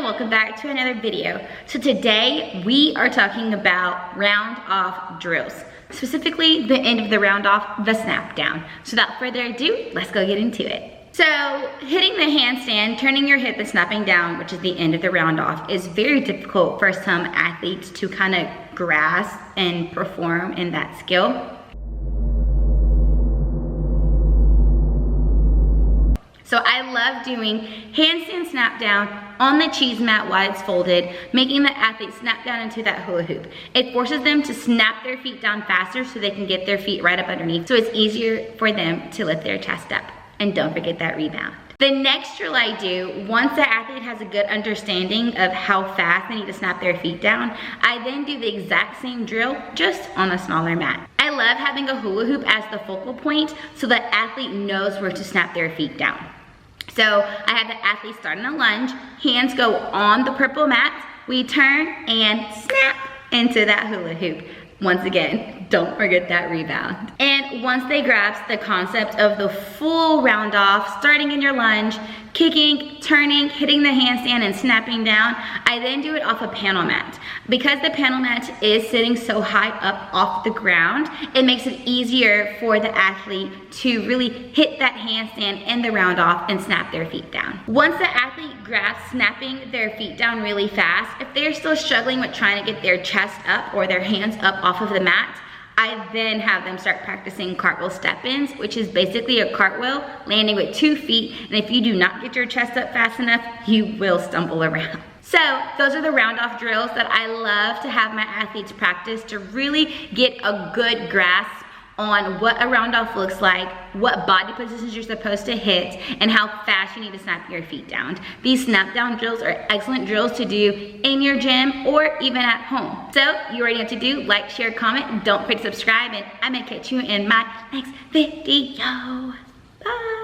welcome back to another video. So today we are talking about round off drills, specifically the end of the round off, the snap down. So without further ado, let's go get into it. So hitting the handstand, turning your hip and snapping down, which is the end of the round off, is very difficult for some athletes to kind of grasp and perform in that skill. So I love doing handstand snap down on the cheese mat while it's folded, making the athlete snap down into that hula hoop. It forces them to snap their feet down faster so they can get their feet right up underneath, so it's easier for them to lift their chest up. And don't forget that rebound. The next drill I do, once the athlete has a good understanding of how fast they need to snap their feet down, I then do the exact same drill, just on a smaller mat. I love having a hula hoop as the focal point so the athlete knows where to snap their feet down. So I have the athlete start in a lunge, hands go on the purple mat, we turn and snap into that hula hoop. Once again, don't forget that rebound. And once they grasp the concept of the full round off, starting in your lunge, kicking, turning, hitting the handstand and snapping down, I then do it off a panel mat. Because the panel mat is sitting so high up off the ground, it makes it easier for the athlete to really hit that handstand and the round off and snap their feet down. Once the athlete grasps snapping their feet down really fast, if they're still struggling with trying to get their chest up or their hands up off of the mat, I then have them start practicing cartwheel step-ins, which is basically a cartwheel landing with 2 feet, and if you do not get your chest up fast enough, you will stumble around. So those are the round off drills that I love to have my athletes practice to really get a good grasp on what a round off looks like, what body positions you're supposed to hit, and how fast you need to snap your feet down. These snap down drills are excellent drills to do in your gym or even at home. So you already know what to do. Like, share, comment, don't forget to subscribe, and I may catch you in my next video. Bye.